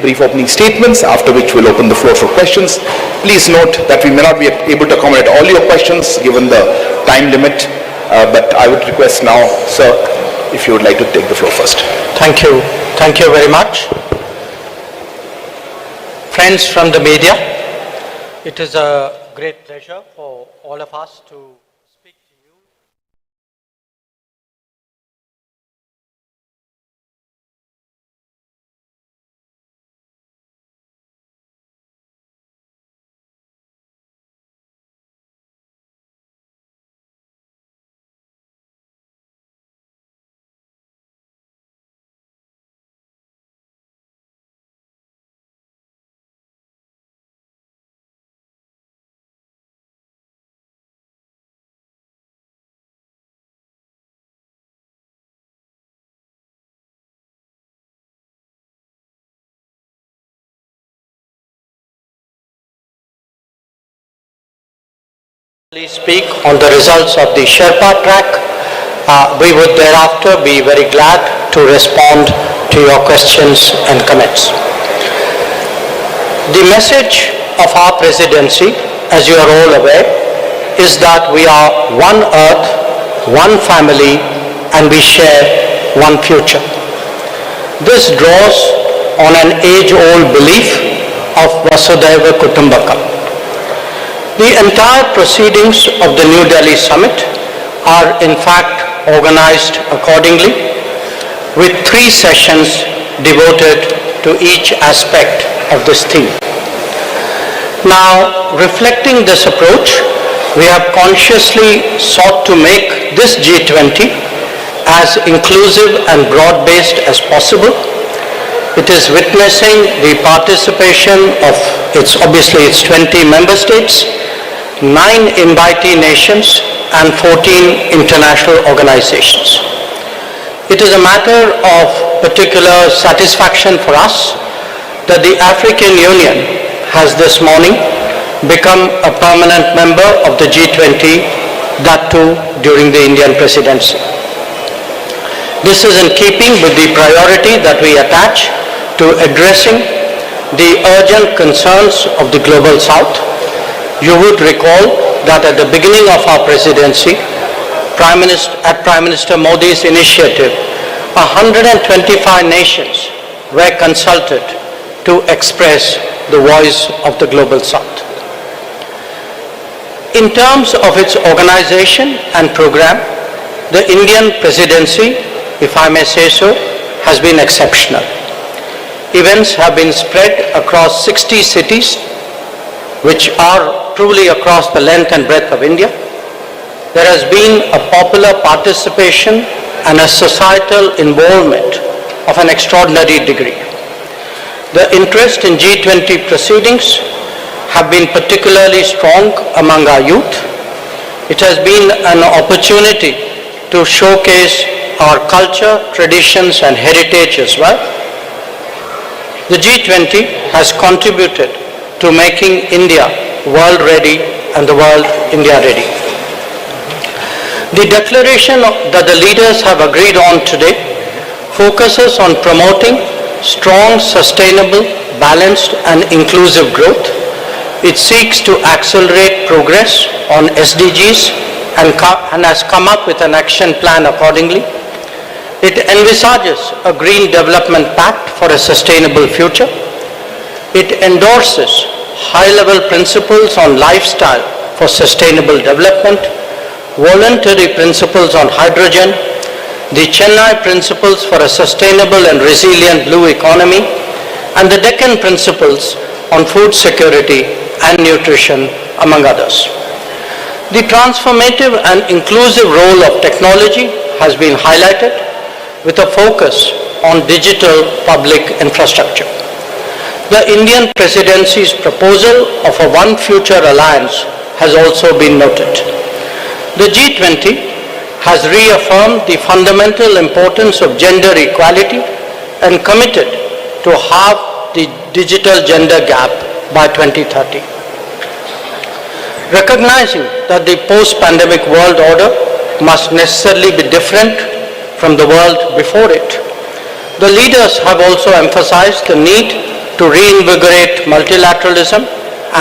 brief opening statements, after which we'll open the floor for questions. Please note that we may not be able to accommodate all your questions given the time limit, but I would request now, sir, if you would like to take the floor first. Thank you. Thank you very much. Friends from the media, it is a great pleasure for all of us to speak to you. Speak on the results of the Sherpa track. We would thereafter be very glad to respond to your questions and comments. The message of our presidency, as you are all aware, is that we are one earth, one family, and we share one future. This draws on an age-old belief of Vasudhaiva Kutumbakam. The entire proceedings of the New Delhi summit are in fact organized accordingly, with 3 sessions devoted to each aspect of this theme. Now, reflecting this approach, we have consciously sought to make this G20 as inclusive and broad-based as possible. It is witnessing the participation of its 20 member states, 9 invitee nations, and 14 international organizations. It is a matter of particular satisfaction for us that the African Union has this morning become a permanent member of the G20, that too during the Indian presidency. This is in keeping with the priority that we attach to addressing the urgent concerns of the global south. You would recall that at the beginning of our presidency, at Prime Minister Modi's initiative, 125 nations were consulted to express the voice of the global south. In terms of its organization and program, the Indian presidency, if I may say so, has been exceptional. Events have been spread across 60 cities, which are truly across the length and breadth of India. There has been a popular participation and a societal involvement of an extraordinary degree. The interest in G20 proceedings have been particularly strong among our youth. It has been an opportunity to showcase our culture, traditions, and heritage as well. The G20 has contributed to making India world ready and the world India ready. The declaration that the leaders have agreed on today focuses on promoting strong, sustainable, balanced and inclusive growth. It seeks to accelerate progress on SDGs and has come up with an action plan accordingly. It envisages a green development pact for a sustainable future. It endorses high-level principles on lifestyle for sustainable development, voluntary principles on hydrogen, the Chennai principles for a sustainable and resilient blue economy, and the Deccan principles on food security and nutrition, among others. The transformative and inclusive role of technology has been highlighted with a focus on digital public infrastructure. The Indian presidency's proposal of a One Future Alliance has also been noted. The G20 has reaffirmed the fundamental importance of gender equality and committed to halve the digital gender gap by 2030. Recognizing that the post-pandemic world order must necessarily be different from the world before it, the leaders have also emphasized the need to reinvigorate multilateralism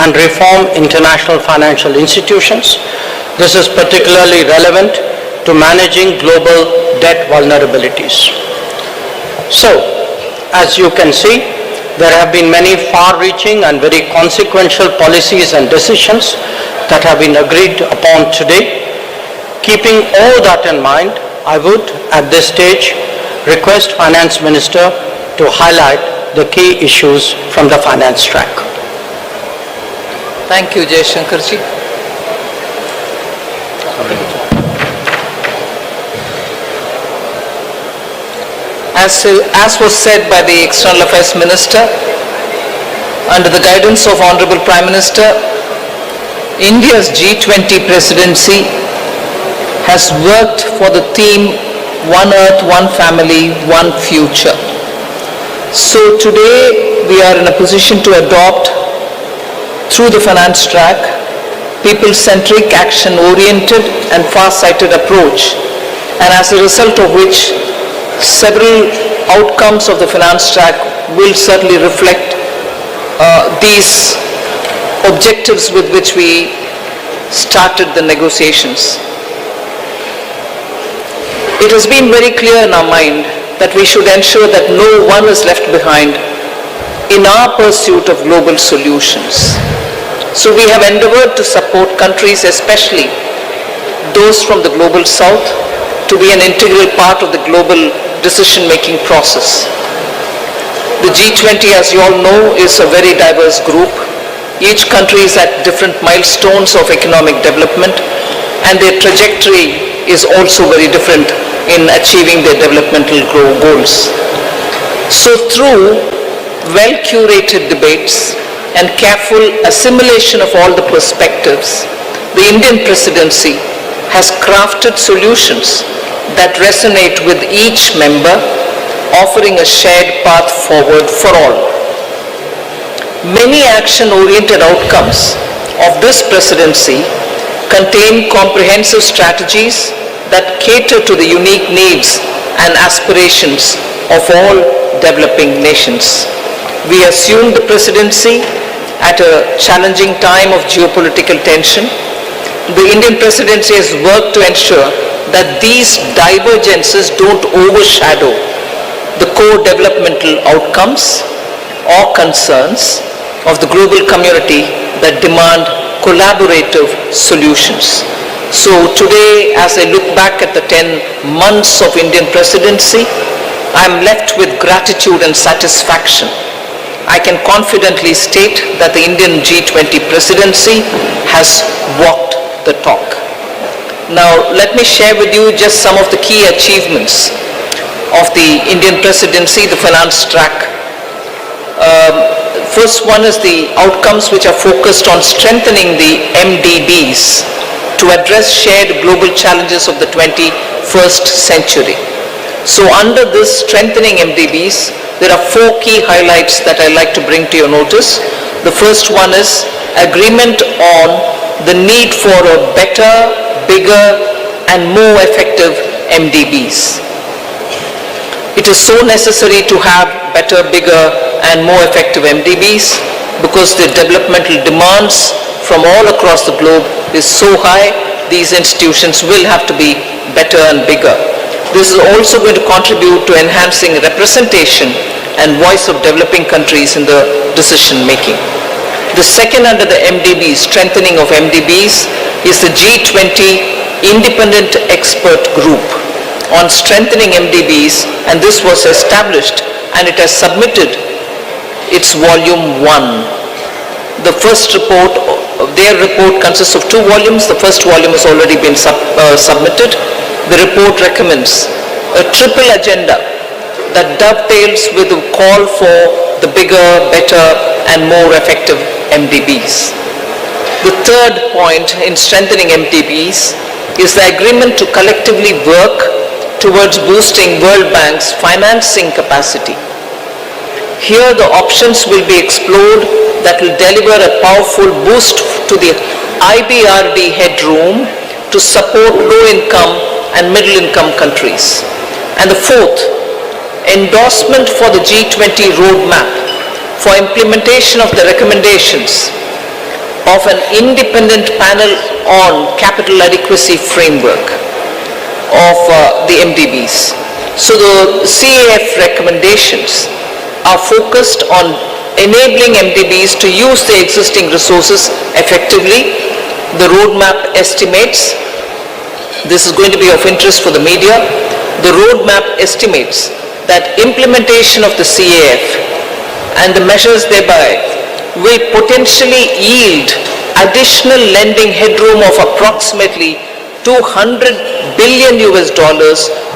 and reform international financial institutions. This is particularly relevant to managing global debt vulnerabilities. So, as you can see, there have been many far-reaching and very consequential policies and decisions that have been agreed upon today. Keeping all that in mind, I would, at this stage, request Finance Minister to highlight the key issues from the finance track. Thank you, Jaishankar ji. As was said by the External Affairs Minister, under the guidance of Honorable Prime Minister, India's G20 presidency has worked for the theme One Earth, One Family, One Future. So today we are in a position to adopt, through the finance track, people-centric, action-oriented and far-sighted approach, and as a result of which several outcomes of the finance track will certainly reflect these objectives with which we started the negotiations. It has been very clear in our mind that we should ensure that no one is left behind in our pursuit of global solutions. So we have endeavored to support countries, especially those from the global south, to be an integral part of the global decision-making process. The G20, as you all know, is a very diverse group. Each country is at different milestones of economic development, and their trajectory is also very different in achieving their developmental goals. So through well-curated debates and careful assimilation of all the perspectives, the Indian presidency has crafted solutions that resonate with each member, offering a shared path forward for all. Many action-oriented outcomes of this presidency contain comprehensive strategies that cater to the unique needs and aspirations of all developing nations. We assumed the presidency at a challenging time of geopolitical tension. The Indian presidency has worked to ensure that these divergences don't overshadow the core developmental outcomes or concerns of the global community that demand collaborative solutions. So today, as I look back at the 10 months of Indian presidency, I'm left with gratitude and satisfaction. I can confidently state that the Indian G20 presidency has walked the talk. Now, let me share with you just some of the key achievements of the Indian presidency, the finance track. First one is the outcomes which are focused on strengthening the MDBs to address shared global challenges of the 21st century. So under this strengthening MDBs, there are 4 key highlights that I'd like to bring to your notice. The first one is agreement on the need for a better, bigger, and more effective MDBs. It is so necessary to have better, bigger, and more effective MDBs because the developmental demands from all across the globe is so high, these institutions will have to be better and bigger. This is also going to contribute to enhancing representation and voice of developing countries in the decision making. The second under the MDBs, strengthening of MDBs, is the G20 Independent Expert Group on strengthening MDBs, and this was established and it has submitted its volume 1. The first report, their report consists of 2 volumes. The first volume has already been submitted. The report recommends a triple agenda that dovetails with the call for the bigger, better, and more effective MDBs. The third point in strengthening MDBs is the agreement to collectively work towards boosting World Bank's financing capacity. Here the options will be explored that will deliver a powerful boost to the IBRD headroom to support low-income and middle-income countries. And the fourth, endorsement for the G20 roadmap for implementation of the recommendations of an independent panel on capital adequacy framework of the MDBs. So the CAF recommendations are focused on enabling MDBs to use the existing resources effectively. The roadmap estimates, this is going to be of interest for the media, the roadmap estimates that implementation of the CAF and the measures thereby will potentially yield additional lending headroom of approximately $200 billion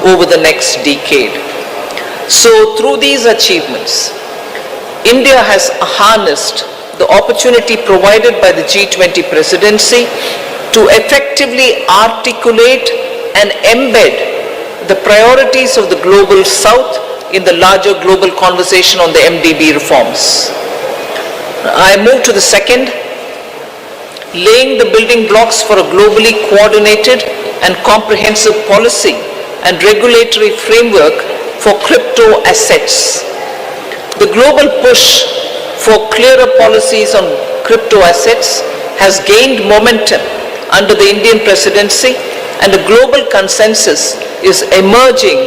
over the next decade. So through these achievements, India has harnessed the opportunity provided by the G20 presidency to effectively articulate and embed the priorities of the global south in the larger global conversation on the MDB reforms. I move to the second, laying the building blocks for a globally coordinated and comprehensive policy and regulatory framework for crypto assets. The global push for clearer policies on crypto assets has gained momentum under the Indian presidency, and a global consensus is emerging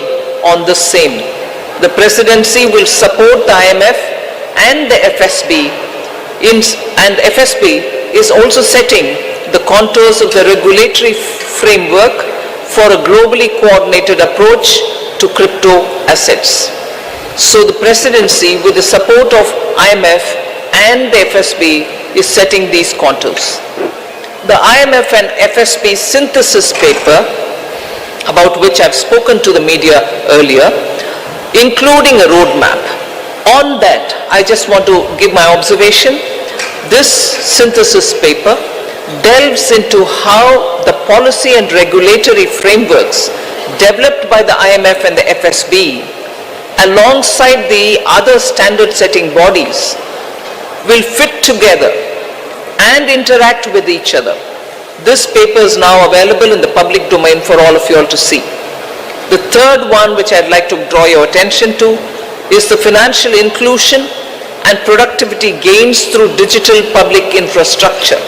on the same. The presidency will support the IMF and the FSB, and FSB is also setting the contours of the regulatory framework for a globally coordinated approach to crypto assets. So the presidency, with the support of IMF and the FSB, is setting these contours. The IMF and FSB synthesis paper, about which I've spoken to the media earlier, including a roadmap. On that, I just want to give my observation. This synthesis paper delves into how the policy and regulatory frameworks developed by the IMF and the FSB alongside the other standard-setting bodies will fit together and interact with each other. This paper is now available in the public domain for all of you all to see. The third one, which I'd like to draw your attention to, is the financial inclusion and productivity gains through digital public infrastructure.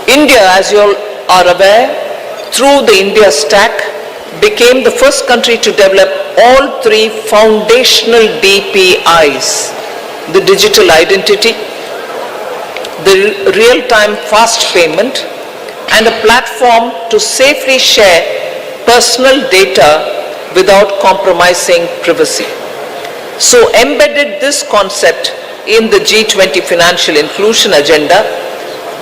India, as you all are aware, through the India Stack, became the first country to develop all three foundational DPIs: the digital identity, the real-time fast payment, and a platform to safely share personal data without compromising privacy. So embedded this concept in the G20 financial inclusion agenda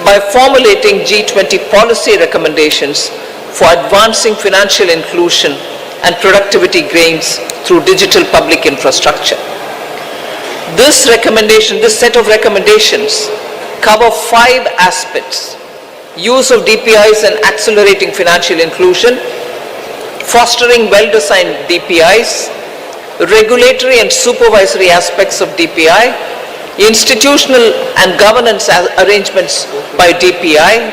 by formulating G20 policy recommendations for advancing financial inclusion and productivity gains through digital public infrastructure. This set of recommendations cover 5 aspects: use of DPIs and accelerating financial inclusion, fostering well-designed DPIs, regulatory and supervisory aspects of DPI, institutional and governance arrangements by DPI,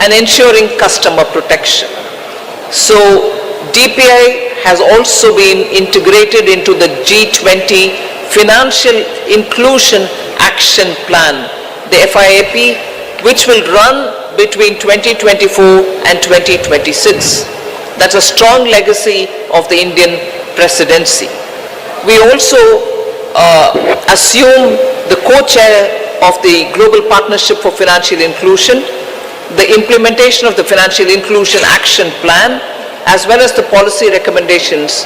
and ensuring customer protection. So DPI has also been integrated into the G20 Financial Inclusion Action Plan, the FIAP, which will run between 2024 and 2026. That's a strong legacy of the Indian presidency. We also assume the co-chair of the Global Partnership for Financial Inclusion. The implementation of the Financial Inclusion Action Plan, as well as the policy recommendations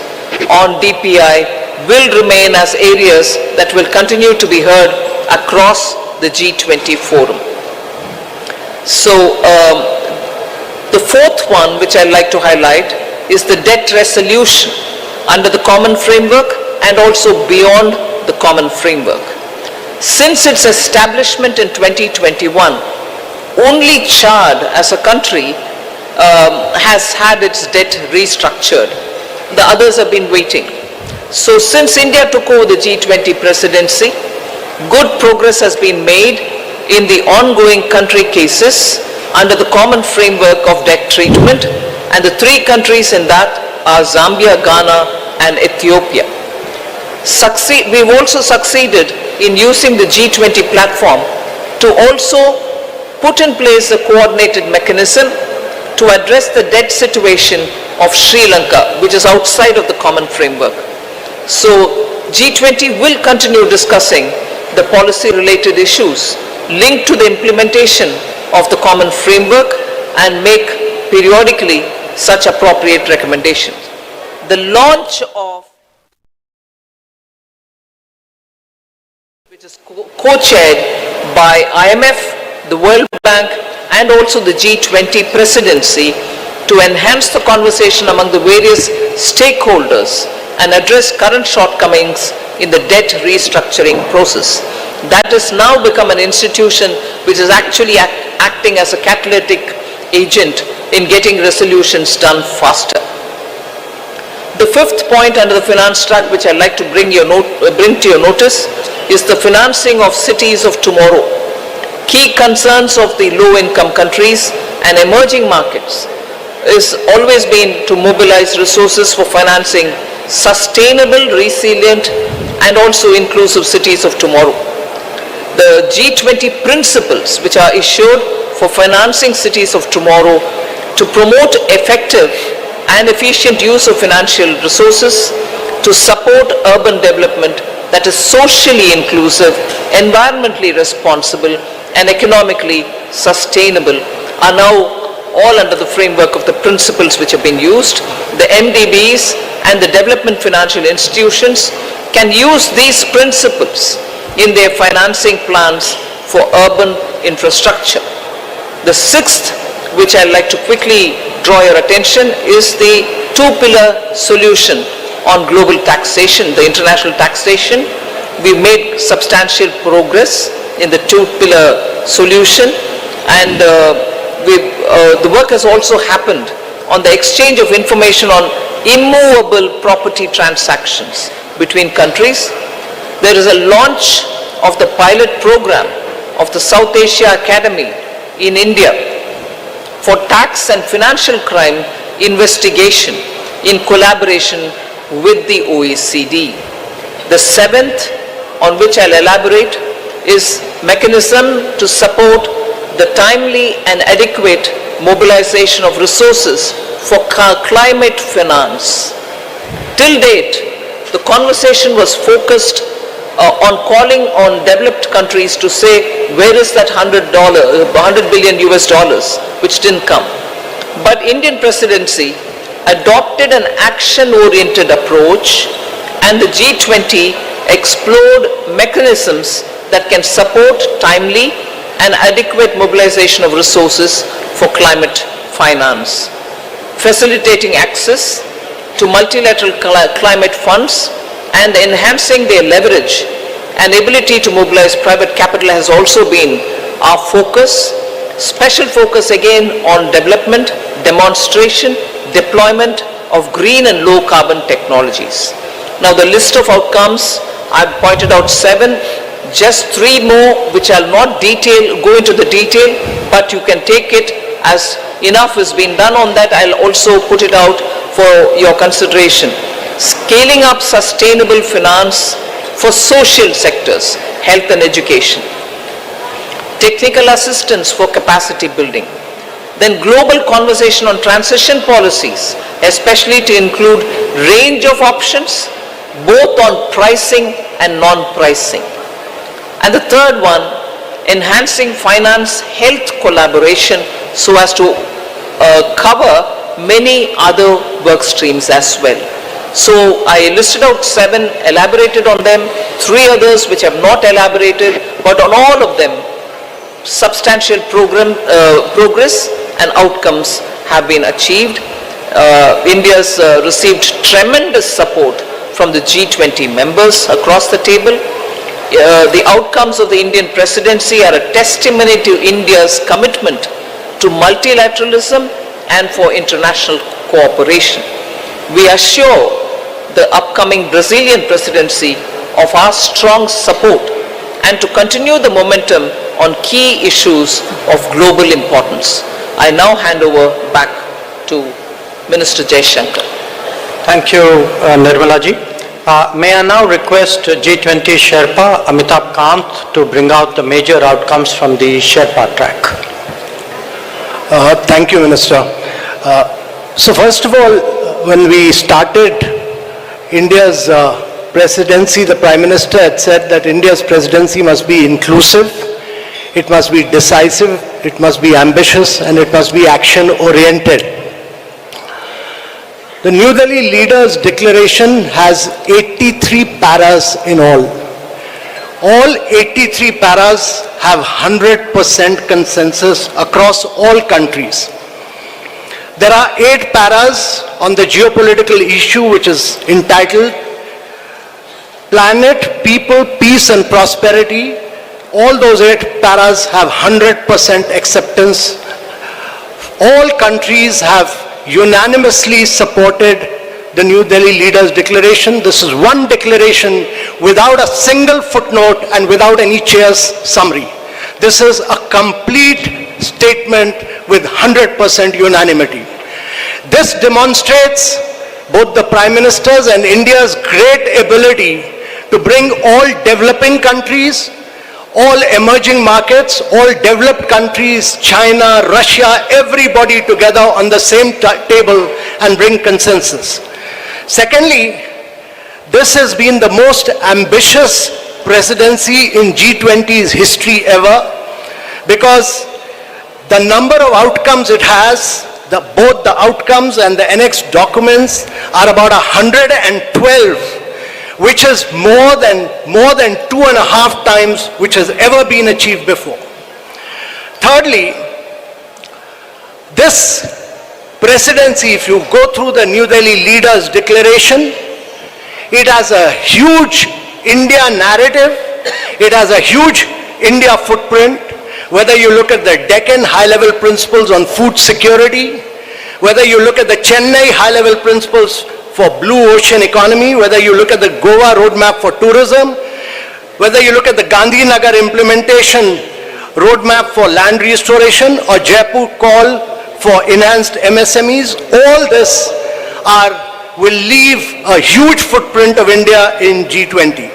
on DPI, will remain as areas that will continue to be heard across the G20 forum. So the fourth one, which I'd like to highlight, is the debt resolution under the common framework and also beyond the common framework. Since its establishment in 2021, only Chad as a country has had its debt restructured. The others have been waiting. So since India took over the G20 presidency, good progress has been made in the ongoing country cases under the common framework of debt treatment, and the 3 countries in that are Zambia, Ghana, and Ethiopia. We've also succeeded in using the G20 platform to also put in place a coordinated mechanism to address the debt situation of Sri Lanka, which is outside of the common framework. So G20 will continue discussing the policy-related issues linked to the implementation of the common framework and make periodically such appropriate recommendations. The launch of, which is co-chaired by IMF, the World Bank, and also the G20 presidency, to enhance the conversation among the various stakeholders and address current shortcomings in the debt restructuring process. That has now become an institution which is actually acting as a catalytic agent in getting resolutions done faster. The fifth point under the finance track, which I'd like to bring to your notice, is the financing of cities of tomorrow. Key concerns of the low-income countries and emerging markets is always been to mobilize resources for financing sustainable, resilient, and also inclusive cities of tomorrow. The G20 principles, which are issued for financing cities of tomorrow to promote effective and efficient use of financial resources to support urban development that is socially inclusive, environmentally responsible, and economically sustainable, are now all under the framework of the principles which have been used. The MDBs and the development financial institutions can use these principles in their financing plans for urban infrastructure. The sixth, which I'd like to quickly draw your attention, is the two-pillar solution on global taxation, the international taxation. We made substantial progress in the two-pillar solution, and the work has also happened on the exchange of information on immovable property transactions between countries. There is a launch of the pilot program of the South Asia Academy in India for tax and financial crime investigation in collaboration with the OECD. The seventh, on which I'll elaborate, is mechanism to support the timely and adequate mobilization of resources for climate finance. Till date, the conversation was focused on calling on developed countries to say, where is that $100 billion US dollars, which didn't come. But Indian presidency adopted an action-oriented approach, and the G20 explored mechanisms that can support timely and adequate mobilization of resources for climate finance, facilitating access to multilateral climate funds and enhancing their leverage and ability to mobilize private capital has also been our focus. Special focus again on development, demonstration, deployment of green and low carbon technologies. Now the list of outcomes, I've pointed out 7, just 3 more which I'll not go into the detail, but you can take it as enough has been done on that. I'll also put it out for your consideration. Scaling up sustainable finance for social sectors, health and education. Technical assistance for capacity building. Then global conversation on transition policies, especially to include range of options, both on pricing and non-pricing. And the third one, enhancing finance health collaboration so as to cover many other work streams as well. So I listed out 7, elaborated on them, 3 others which have not elaborated, but on all of them, substantial progress and outcomes have been achieved. India's received tremendous support from the G20 members across the table. The outcomes of the Indian presidency are a testimony to India's commitment to multilateralism and for international cooperation. We assure the upcoming Brazilian presidency of our strong support and to continue the momentum on key issues of global importance. I now hand over back to Minister Jaishankar. Thank you, Nirmala ji. May I now request G20 Sherpa Amitabh Kant to bring out the major outcomes from the Sherpa track. Thank you, Minister. So first of all, when we started India's presidency, the Prime Minister had said that India's presidency must be inclusive, it must be decisive, it must be ambitious, and it must be action-oriented. The New Delhi Leaders' Declaration has 83 paras in all. All 83 paras have 100% consensus across all countries. There are 8 paras on the geopolitical issue which is entitled Planet, People, Peace and Prosperity. All those 8 paras have 100% acceptance. All countries have unanimously supported the New Delhi Leaders' Declaration. This is one declaration without a single footnote and without any chair's summary. This is a complete statement with 100% unanimity. This demonstrates both the Prime Minister's and India's great ability to bring all developing countries, all emerging markets, all developed countries, China, Russia, everybody together on the same table and bring consensus. Secondly, this has been the most ambitious presidency in G20's history ever, because the number of outcomes it has, both the outcomes and the annexed documents are about 112, which is more than 2.5 times which has ever been achieved before. Thirdly, this presidency, if you go through the New Delhi Leaders' Declaration, it has a huge India narrative, it has a huge India footprint, whether you look at the Deccan high-level principles on food security, whether you look at the Chennai high-level principles for blue ocean economy, whether you look at the Goa roadmap for tourism, whether you look at the Gandhinagar implementation roadmap for land restoration or Jaipur call for enhanced MSMEs, all this will leave a huge footprint of India in G20.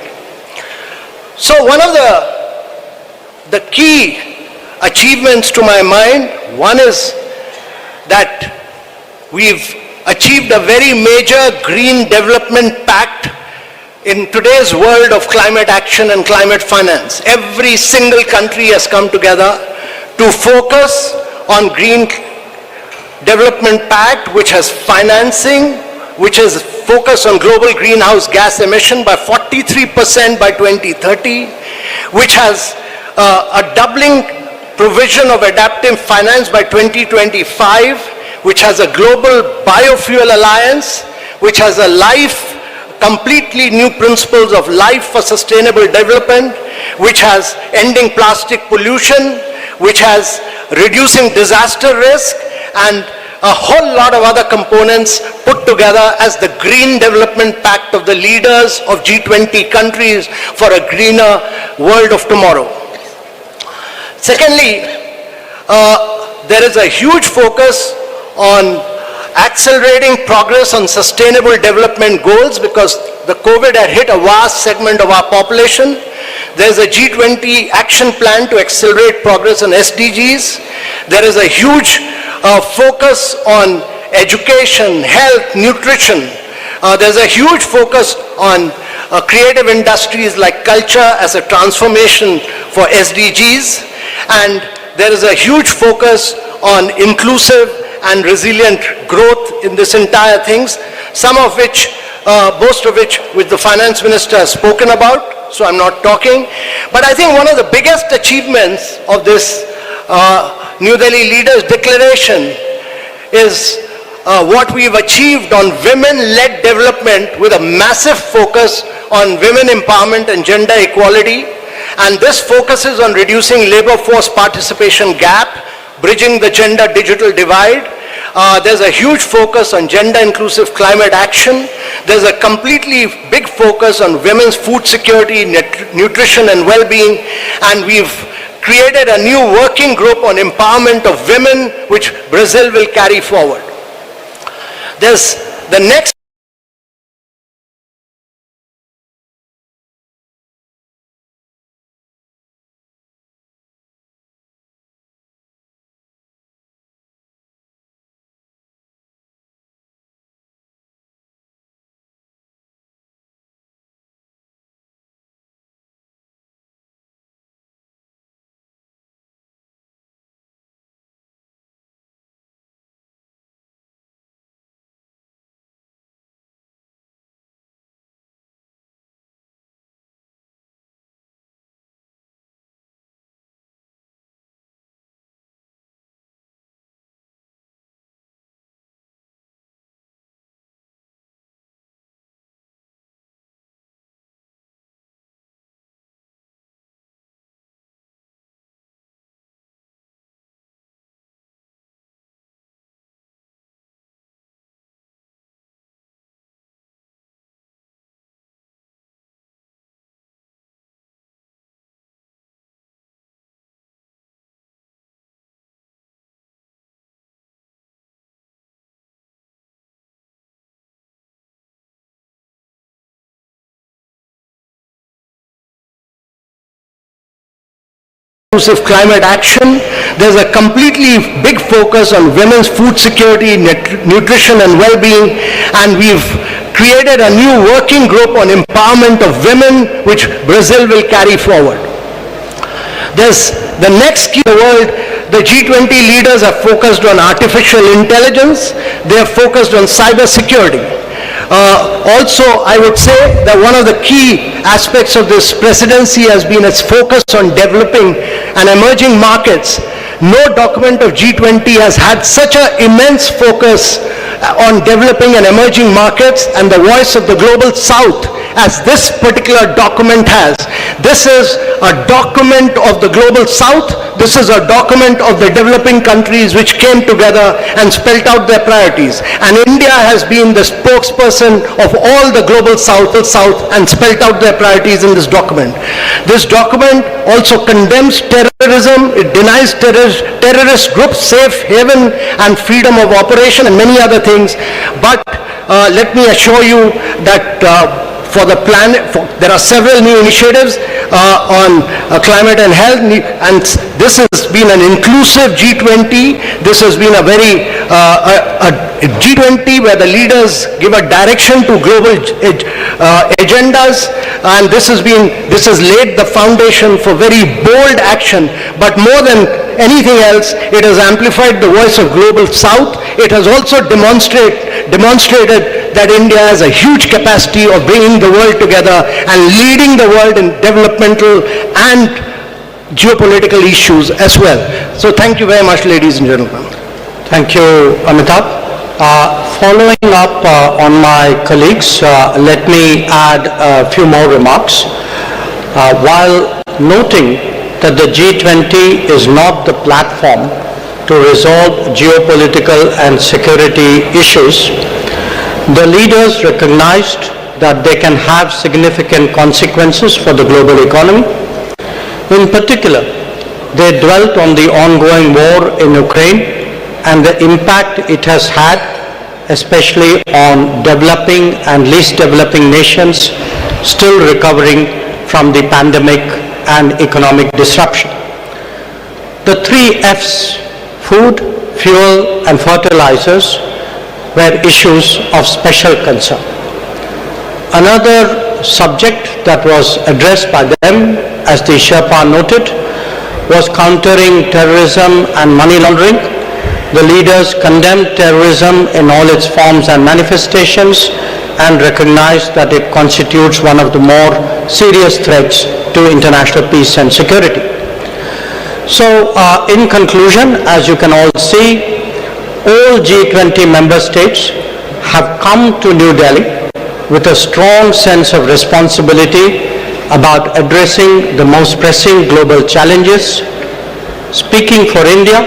So one of the key achievements to my mind, one is that we've achieved a very major green development pact in today's world of climate action and climate finance. Every single country has come together to focus on green development pact, which has financing, which is focused on global greenhouse gas emission by 43% by 2030, which has a doubling provision of adaptive finance by 2025, which has a global biofuel alliance, which has a completely new principles of life for sustainable development, which has ending plastic pollution, which has reducing disaster risk, and a whole lot of other components put together as the Green Development Pact of the leaders of G20 countries for a greener world of tomorrow. Secondly, there is a huge focus on accelerating progress on sustainable development goals because the COVID had hit a vast segment of our population. There's a G20 action plan to accelerate progress on SDGs. There is a huge focus on education, health, nutrition. There's a huge focus on creative industries like culture as a transformation for SDGs. And there is a huge focus on inclusive and resilient growth in this entire things, some of which, most of which the finance minister has spoken about, so I'm not talking. But I think one of the biggest achievements of this New Delhi Leaders' Declaration is what we've achieved on women-led development with a massive focus on women empowerment and gender equality. And this focuses on reducing labor force participation gap, bridging the gender digital divide. There's a huge focus on gender inclusive climate action. There's a completely big focus on women's food security, nutrition and well-being. And we've created a new working group on empowerment of women, which Brazil will carry forward. There's the next inclusive climate action. There's a completely big focus on women's food security, nutrition and well-being, and we've created a new working group on empowerment of women, which Brazil will carry forward. There's the next key in the world. The G20 leaders are focused on artificial intelligence. They are focused on cyber security. Also, I would say that one of the key aspects of this presidency has been its focus on developing and emerging markets. No document of G20 has had such an immense focus on developing and emerging markets and the voice of the global south as this particular document has. This is a document of the global south. This is a document of the developing countries which came together and spelled out their priorities. And India has been the spokesperson of all the global south and spelled out their priorities in this document. This document also condemns terrorism. It denies terrorist groups safe haven and freedom of operation and many other things. But let me assure you that for the planet, there are several new initiatives on climate and health, and this has been an inclusive G20. This has been a very G20 where the leaders give a direction to global agendas, and this has laid the foundation for very bold action. But more than anything else, it has amplified the voice of global south. It has also demonstrated that India has a huge capacity of bringing the world together and leading the world in developmental and geopolitical issues as well. So thank you very much, ladies and gentlemen. Thank you, Amitabh. Following up on my colleagues, let me add a few more remarks. While noting that the G20 is not the platform to resolve geopolitical and security issues, the leaders recognized that they can have significant consequences for the global economy. In particular, they dwelt on the ongoing war in Ukraine and the impact it has had, especially on developing and least developing nations still recovering from the pandemic and economic disruption. The 3 F's, food, fuel and fertilizers, were issues of special concern. Another subject that was addressed by them, as the Sherpa noted, was countering terrorism and money laundering. The leaders condemned terrorism in all its forms and manifestations and recognized that it constitutes one of the more serious threats to international peace and security. So, in conclusion, as you can all see, all G20 member states have come to New Delhi with a strong sense of responsibility about addressing the most pressing global challenges. Speaking for India,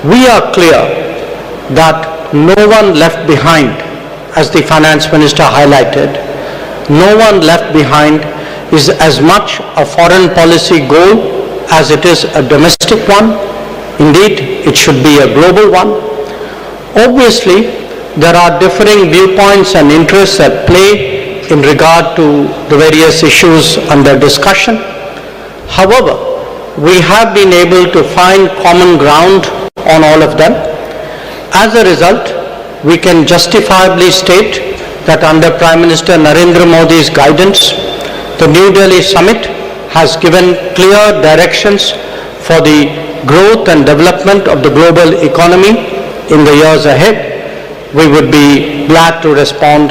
we are clear that no one left behind, as the finance minister highlighted. No one left behind is as much a foreign policy goal as it is a domestic one. Indeed, it should be a global one. Obviously, there are differing viewpoints and interests at play in regard to the various issues under discussion. However, we have been able to find common ground on all of them. As a result, we can justifiably state that under Prime Minister Narendra Modi's guidance, the New Delhi summit has given clear directions for the growth and development of the global economy in the years ahead. We would be glad to respond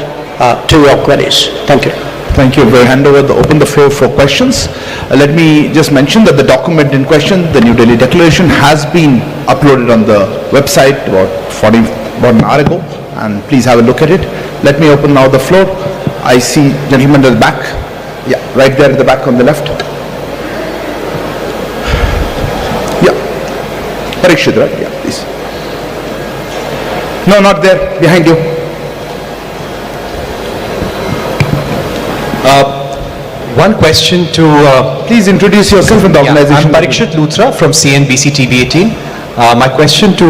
to your queries. Thank you. Thank you. We'll open the floor for questions. Let me just mention that the document in question, the New Delhi Declaration, has been uploaded on the website about an hour ago, and please have a look at it. Let me open now the floor. I see gentleman at the back. Yeah, right there at the back on the left. Yeah. Parikshit, right? Yeah, please. No, not there. Behind you. One question to... Please introduce yourself and the organization. I'm Parikshit Luthra from CNBC TV18. My question to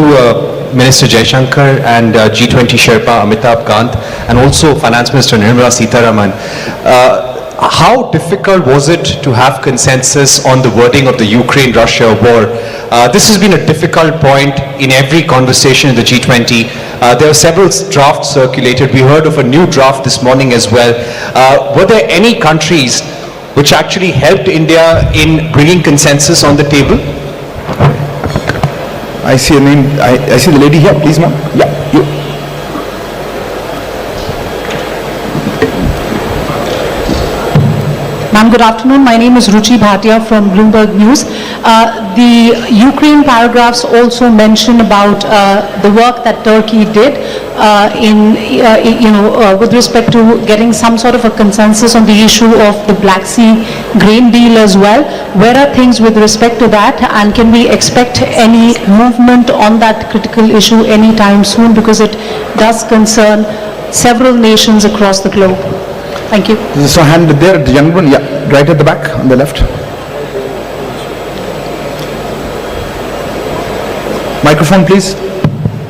Minister Jaishankar and G20 Sherpa Amitabh Kant and also Finance Minister Nirmala Sitharaman. how difficult was it to have consensus on the wording of the Ukraine-Russia war? This has been a difficult point in every conversation in the G20. There are several drafts circulated. We heard of a new draft this morning as well. Were there any countries which actually helped India in bringing consensus on the table? I see a name, I see the lady here, please ma'am. Yeah, you. Ma'am, good afternoon. My name is Ruchi Bhatia from Bloomberg News. The Ukraine paragraphs also mention about the work that Turkey did with respect to getting some sort of a consensus on the issue of the Black Sea grain deal as well. Where are things with respect to that, and can we expect any movement on that critical issue anytime soon, because it does concern several nations across the globe? Thank you. So hand there, the young one, yeah, right at the back, on the left. Microphone, please.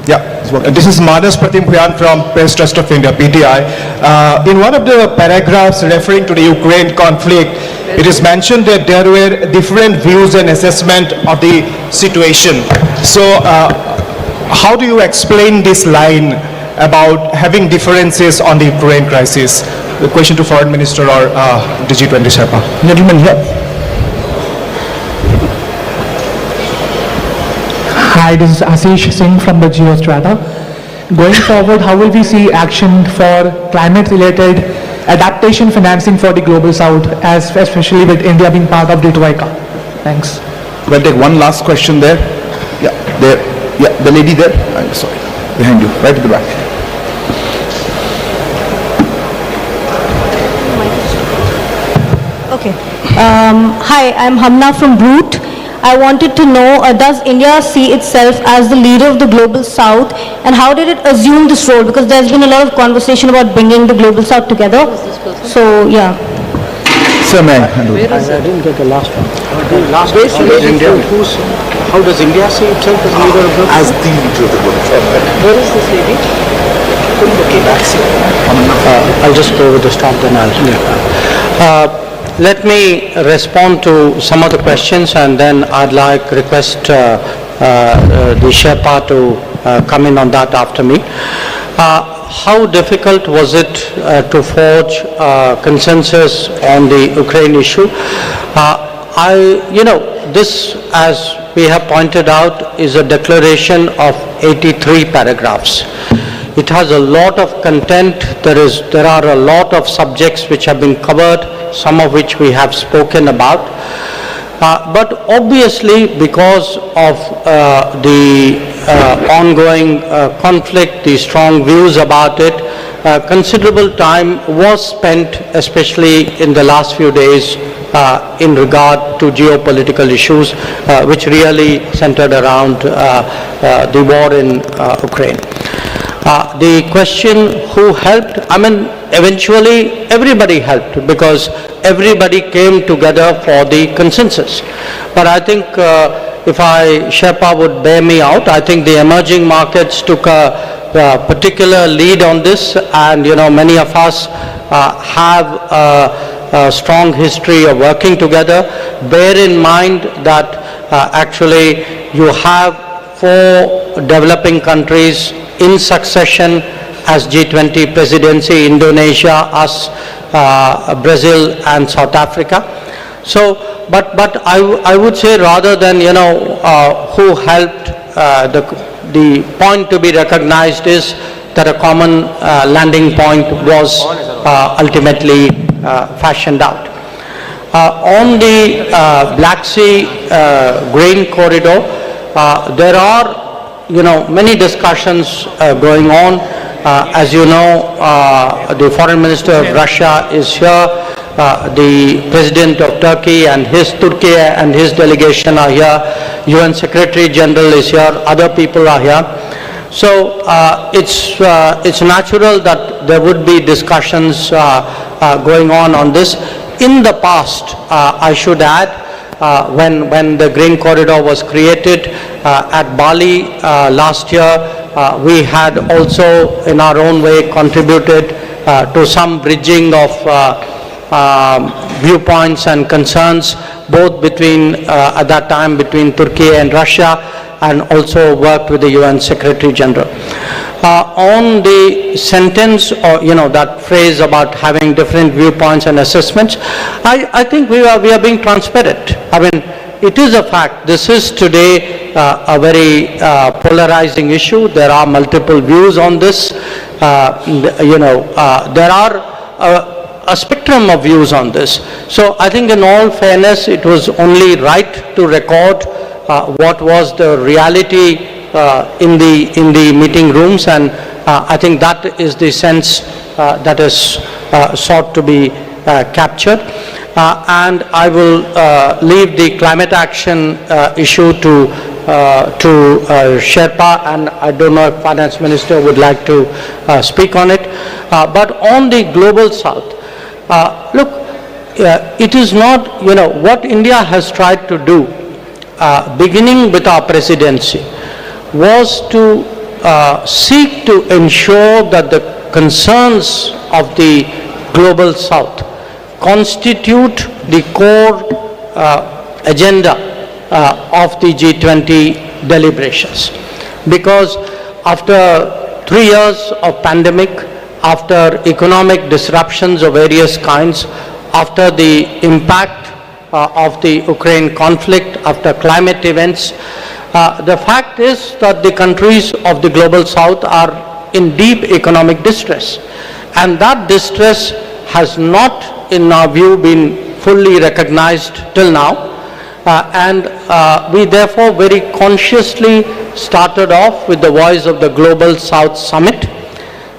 Yeah. This is Manas Pratim Huyan from Press Trust of India, PTI. In one of the paragraphs referring to the Ukraine conflict, it is mentioned that there were different views and assessment of the situation. So, how do you explain this line about having differences on the Ukraine crisis? The question to Foreign Minister or the G20 Sherpa. Gentleman here. Hi, this is Ashish Singh from the Geostrata. Going forward, how will we see action for climate-related adaptation financing for the Global South, especially with India being part of the Troika? Thanks. We'll take one last question there. Yeah, there. Yeah, the lady there. I'm sorry. Behind you, right at the back. Okay. Hi, I'm Hamna from Brute. I wanted to know, does India see itself as the leader of the Global South, and how did it assume this role? Because there's been a lot of conversation about bringing the Global South together. So, yeah. Sir, may I didn't get the last one. The last one. How does India see itself as leader of the Global South? As the leader of the Global South. Where is this lady? I'll just go with the stop, then I'll... Let me respond to some of the questions, and then I'd request the Sherpa to come in on that after me. How difficult was it to forge consensus on the Ukraine issue? This, as we have pointed out, is a declaration of 83 paragraphs. It has a lot of content. There are a lot of subjects which have been covered, some of which we have spoken about. But obviously, because of the ongoing conflict, the strong views about it, considerable time was spent, especially in the last few days, in regard to geopolitical issues, which really centered around the war in Ukraine. The question who helped, eventually everybody helped, because everybody came together for the consensus. But I think if Sherpa would bear me out, I think the emerging markets took a particular lead on this, and many of us have a strong history of working together. Bear in mind that actually you have 4 developing countries in succession as G20 presidency: Indonesia, us, Brazil and South Africa. So, but I would say, rather than who helped, the point to be recognized is that a common landing point was ultimately fashioned out. On the Black Sea grain corridor, there are many discussions going on. As you know, the Foreign Minister of Russia is here, the President of Turkey and his delegation are here, UN Secretary General is here, other people are here. So it's natural that there would be discussions going on this. In the past, I should add, when the grain corridor was created at Bali last year, we had also in our own way contributed to some bridging of viewpoints and concerns, both between, at that time, between Turkey and Russia, and also worked with the UN Secretary General. On the sentence, or that phrase about having different viewpoints and assessments, I think we are being transparent. I mean, it is a fact. This is today a very polarizing issue. There are multiple views on this. There are a spectrum of views on this. So I think in all fairness, it was only right to record what was the reality in the meeting rooms, and I think that is the sense that is sought to be captured. And I will leave the climate action issue to Sherpa, and I don't know if Finance Minister would like to speak on it. But on the global south, look, it is not, what India has tried to do, beginning with our presidency, was to seek to ensure that the concerns of the global south constitute the core agenda of the G20 deliberations. Because after 3 years of pandemic, after economic disruptions of various kinds, after the impact of the Ukraine conflict, after climate events, the fact is that the countries of the global south are in deep economic distress. And that distress has not, in our view, been fully recognized till now. We therefore very consciously started off with the Voice of the Global South Summit.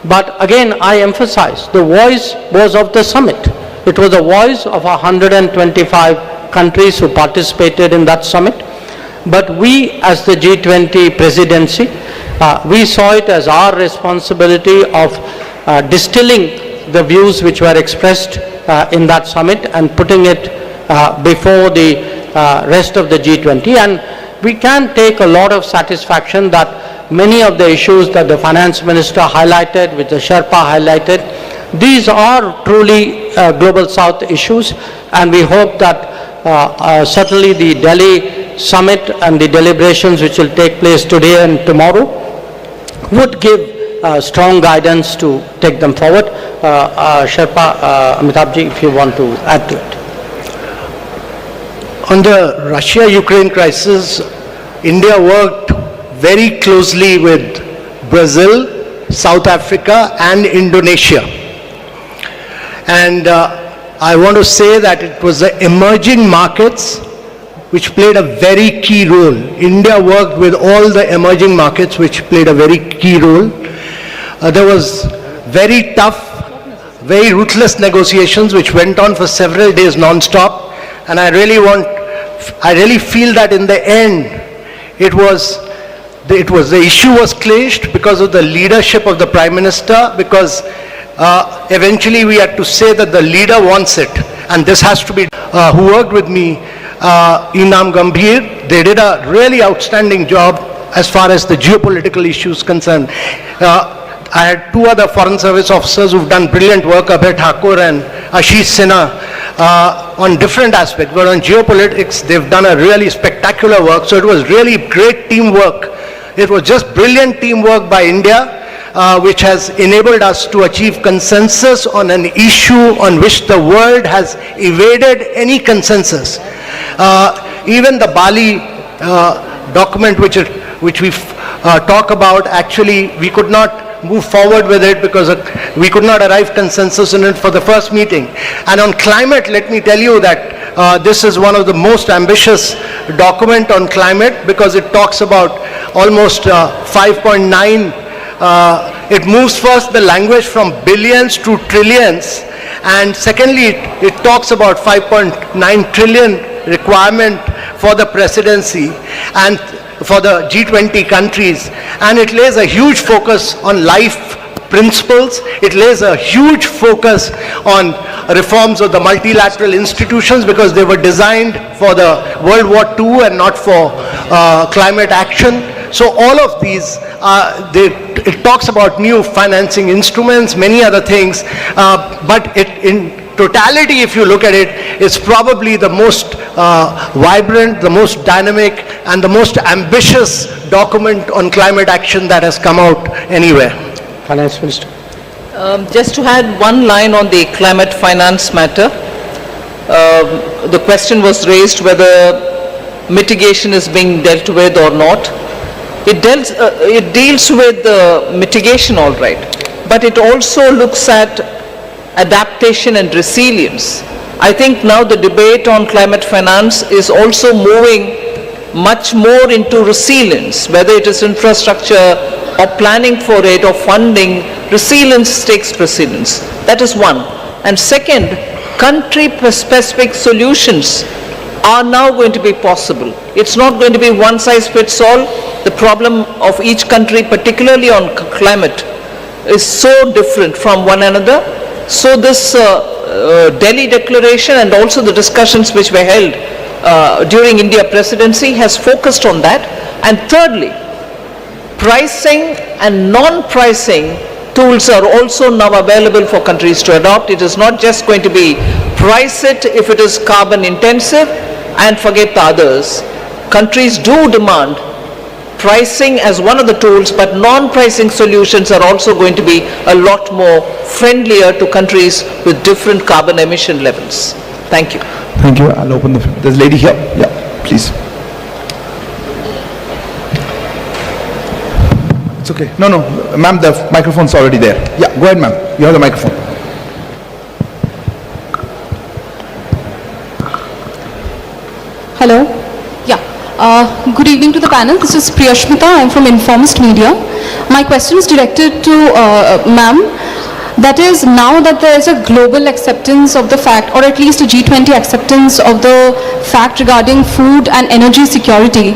But again, I emphasize, the voice was of the summit. It was a voice of 125 countries who participated in that summit. But we, as the G20 presidency, we saw it as our responsibility of distilling the views which were expressed in that summit and putting it before the rest of the G20. And we can take a lot of satisfaction that many of the issues that the Finance Minister highlighted, which the Sherpa highlighted, these are truly Global South issues, and we hope that certainly the Delhi summit and the deliberations which will take place today and tomorrow would give strong guidance to take them forward. Sherpa, Amitabhji, if you want to add to it. On the Russia-Ukraine crisis, India worked very closely with Brazil, South Africa and Indonesia. And I want to say that it was the emerging markets which played a very key role. India worked with all the emerging markets which played a very key role. There was very tough, very ruthless negotiations which went on for several days non-stop. And I really feel that in the end, the issue was clenched because of the leadership of the Prime Minister, because eventually we had to say that the leader wants it, and this has to be, who worked with me, Arindam Gambhir, they did a really outstanding job as far as the geopolitical issues concerned. I had two other foreign service officers who've done brilliant work, Abhay Thakur and Ashish Sinha, on different aspects, but on geopolitics, they've done a really spectacular work. So it was really great teamwork. It was just brilliant teamwork by India, which has enabled us to achieve consensus on an issue on which the world has evaded any consensus. Even the Bali document which we talk about, actually we could not move forward with it because we could not arrive consensus in it for the first meeting. And on climate, let me tell you that this is one of the most ambitious document on climate, because it talks about almost 5.9. It moves first the language from billions to trillions, and secondly it talks about 5.9 trillion requirement for the presidency and for the G20 countries, and it lays a huge focus on life principles. It lays a huge focus on reforms of the multilateral institutions, because they were designed for the World War II and not for climate action. So all of these, it talks about new financing instruments, many other things, but totality, if you look at it, is probably the most vibrant, the most dynamic, and the most ambitious document on climate action that has come out anywhere. Finance Minister. Just to add one line on the climate finance matter, the question was raised whether mitigation is being dealt with or not. It deals with mitigation, all right, but it also looks at adaptation and resilience. I think now the debate on climate finance is also moving much more into resilience, whether it is infrastructure or planning for it or funding. Resilience takes precedence. That is one. And second, country-specific solutions are now going to be possible. It's not going to be one size fits all. The problem of each country, particularly on climate, is so different from one another. So this Delhi declaration and also the discussions which were held during India presidency has focused on that. And thirdly, pricing and non-pricing tools are also now available for countries to adopt. It is not just going to be price it if it is carbon intensive and forget the others. Countries do demand pricing as one of the tools, but non-pricing solutions are also going to be a lot more friendlier to countries with different carbon emission levels. Thank you. Thank you. I'll open there's a lady here. Yeah, please. It's okay. No, ma'am, the microphone's already there. Yeah, go ahead, ma'am. You have the microphone. Hello. Yeah. Good evening to the panel. This is Priyashmita. I'm from Informist Media. My question is directed to ma'am. That is, now that there is a global acceptance of the fact, or at least a G20 acceptance of the fact regarding food and energy security,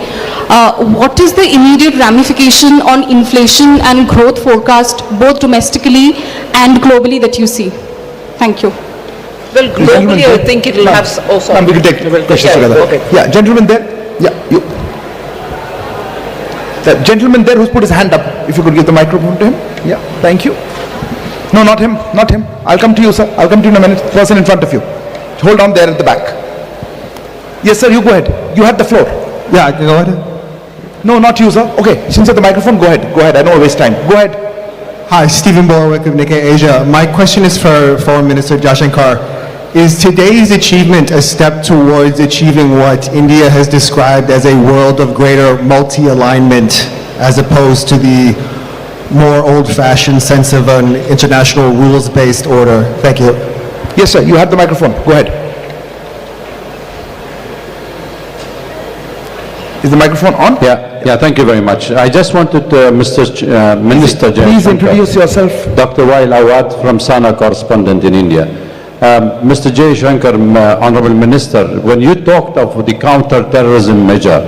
what is the immediate ramification on inflation and growth forecast, both domestically and globally, that you see? Thank you. Well, globally, I think it will have... Oh, sorry. Ma'am, we can take questions together. Okay. Yeah, gentleman there. Yeah, you. The gentleman there who's put his hand up, if you could give the microphone to him. Yeah, thank you. No, not him, not him. I'll come to you, sir. I'll come to you in a minute. Person in front of you. Hold on there at the back. Yes, sir, you go ahead. You have the floor. Yeah, go ahead. No, not you, sir. Okay, since you have the microphone, go ahead. Go ahead. I don't want to waste time. Go ahead. Hi, Stephen Borwick of Nikkei Asia. My question is for Foreign Minister Jaishankar. Is today's achievement a step towards achieving what India has described as a world of greater multi-alignment, as opposed to the more old-fashioned sense of an international rules-based order? Thank you. Yes, sir. You have the microphone. Go ahead. Is the microphone on? Yeah, thank you very much. I just wanted Minister Jaishankar. Please introduce yourself. Dr. Wail Awad from Sana, correspondent in India. Mr. Jaishankar, Honorable Minister, when you talked of the counter-terrorism measure,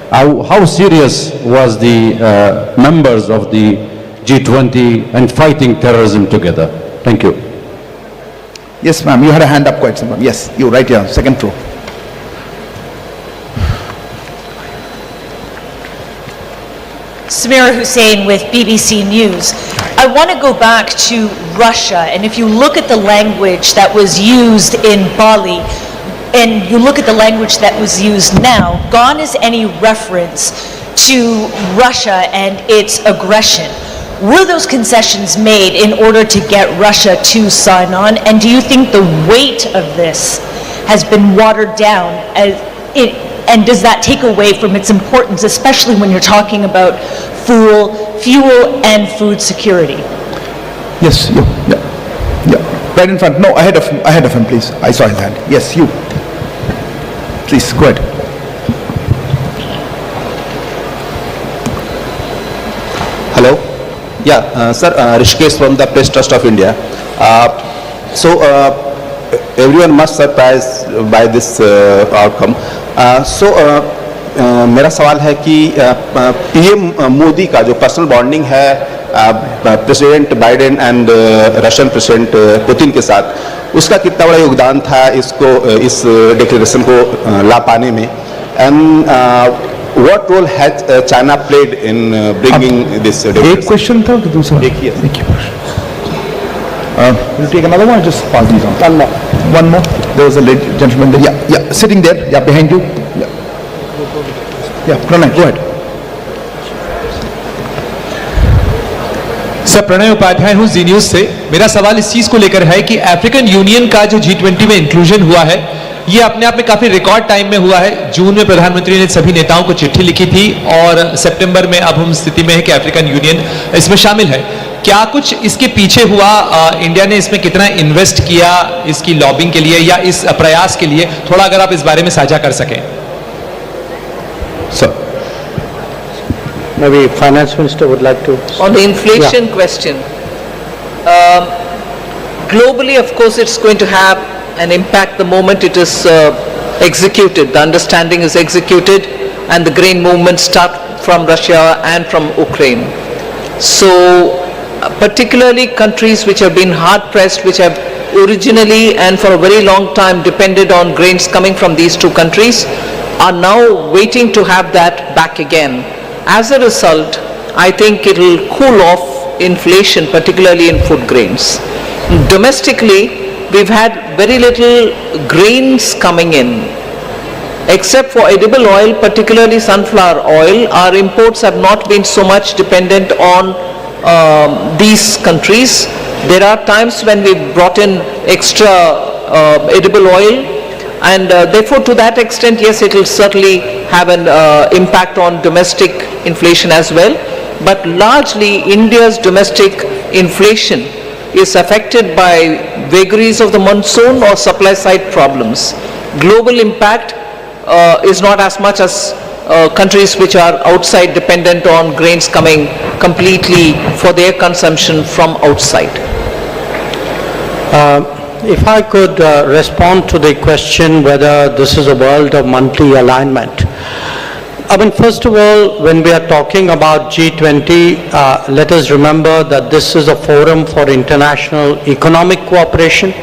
how serious was the members of the G20 and fighting terrorism together? Thank you. Yes, ma'am. You had a hand up quite some time. Yes, you right here, second row. Samira Hussain with BBC News. I want to go back to Russia, and if you look at the language that was used in Bali, and you look at the language that was used now, gone is any reference to Russia and its aggression. Were those concessions made in order to get Russia to sign on, and do you think the weight of this has been watered down and does that take away from its importance, especially when you're talking about fuel and food security? Yes, you. Yeah. Right in front. No, ahead of him, please. I saw his hand. Yes, you. Please, go ahead. Hello. Yeah, sir, Rishikesh from the Press Trust of India. Everyone must surprised by this outcome. मेरा सवाल है कि PM Modi का जो personal bonding है president Biden and Russian president Putin के साथ, उसका कितना बड़ा योगदान था इस डिक्लेरेशन को ला पाने में, and what role has China played in bringing this? एक क्वेश्चन था कि दूसरा? देखिए Will you take another one or just pass these on? One more. One more? There was a gentleman there. Yeah, sitting there. Yeah, behind you. Yeah, Pranay, go ahead. Sir Pranay Upadhyay हूं Zee news से। मेरा सवाल इस चीज को लेकर है कि अफ्रीकन यूनियन का जो G20 में इंक्लूजन हुआ है, ये अपने आप में काफी रिकॉर्ड टाइम में हुआ है। जून में प्रधानमंत्री ने सभी नेताओं को चिट्ठी लिखी थी और सितंबर में अब हम स्थिति में है कि अफ्रीकन यूनियन इसमें शामिल है। क्या कुछ इसके पीछे हुआ? इंडिया ने इसमें कितना इन्वेस्ट किया इसकी लॉबिंग के लिए या इस प्रयास के लिए? थोड़ा अगर आप इस बारे में साझा कर सकें। Sir. Maybe Finance Minister would like to. On the inflation question, globally, of course, it's going to have an impact the moment it is executed. The understanding is executed and the grain movements start from Russia and from Ukraine. So, particularly countries which have been hard pressed, which have originally and for a very long time depended on grains coming from these two countries, are now waiting to have that back again. As a result, I think it will cool off inflation, particularly in food grains. Domestically, we've had very little grains coming in. Except for edible oil, particularly sunflower oil, our imports have not been so much dependent on these countries. There are times when we've brought in extra edible oil, and therefore to that extent, yes, it will certainly have an impact on domestic inflation as well. But largely, India's domestic inflation is affected by vagaries of the monsoon or supply side problems. Global impact is not as much as countries which are outside dependent on grains coming completely for their consumption from outside. If I could respond to the question whether this is a world of monthly alignment. I mean, first of all, when we are talking about G20, let us remember that this is a forum for international economic cooperation.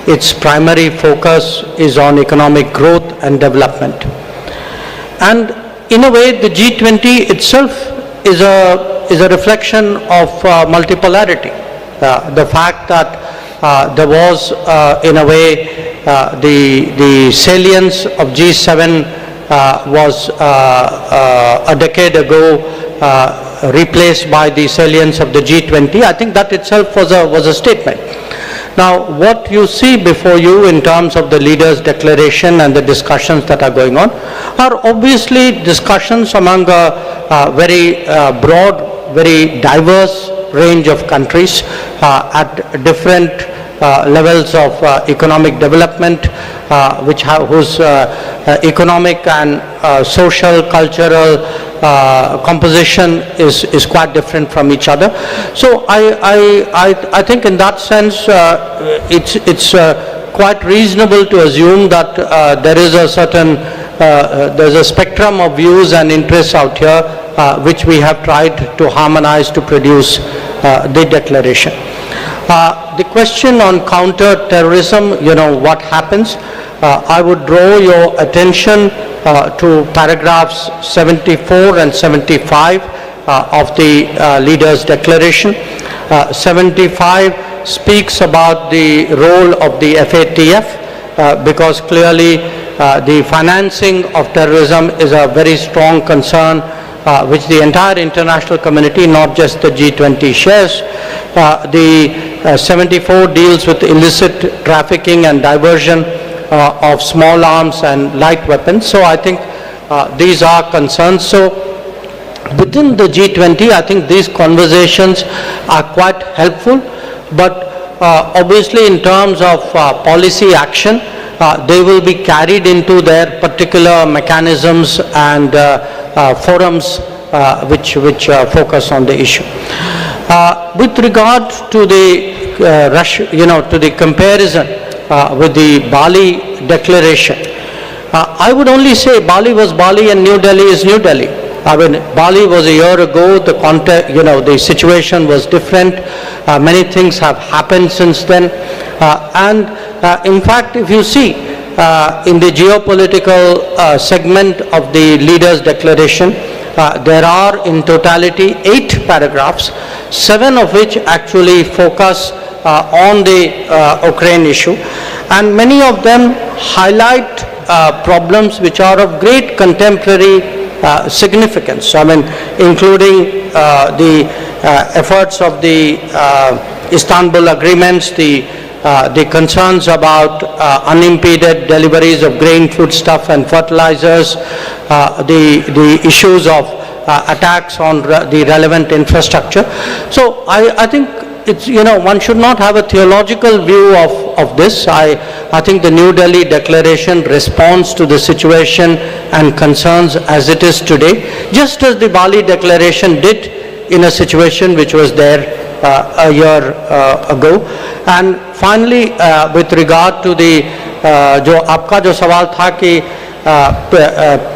Its primary focus is on economic growth and development. And in a way, the G20 itself is a reflection of multipolarity. The fact that there was, in a way, the salience of G7 was a decade ago replaced by the salience of the G20. I think that itself was a statement. Now, what you see before you in terms of the leaders' declaration and the discussions that are going on are obviously discussions among a very broad, very diverse range of countries at different levels of economic development, whose economic and social, cultural composition is quite different from each other. So I think in that sense it's quite reasonable to assume that there is a certain there's a spectrum of views and interests out here which we have tried to harmonize to produce the declaration. The question on counter-terrorism, what happens, I would draw your attention to paragraphs 74 and 75 of the leaders' declaration. 75 speaks about the role of the FATF because clearly the financing of terrorism is a very strong concern which the entire international community, not just the G20, shares. The 74 deals with illicit trafficking and diversion of small arms and light weapons. So I think these are concerns. So within the G20, I think these conversations are quite helpful, but obviously in terms of policy action, they will be carried into their particular mechanisms and forums which focus on the issue. With regard to the to the comparison with the Bali declaration, I would only say Bali was Bali and New Delhi is New Delhi. I mean, Bali was a year ago, the context, the situation was different. Many things have happened since then. And in fact, if you see, in the geopolitical segment of the leaders' declaration, there are in totality 8 paragraphs, 7 of which actually focus on the Ukraine issue, and many of them highlight problems which are of great contemporary significance. I mean, including the efforts of the Istanbul agreements, the concerns about unimpeded deliveries of grain, foodstuff and fertilizers, the issues of attacks on the relevant infrastructure. So I think it's, one should not have a theological view of this. I think the New Delhi Declaration responds to the situation and concerns as it is today, just as the Bali Declaration did in a situation which was there a year ago. And finally, with regard to the जो आपका जो सवाल था कि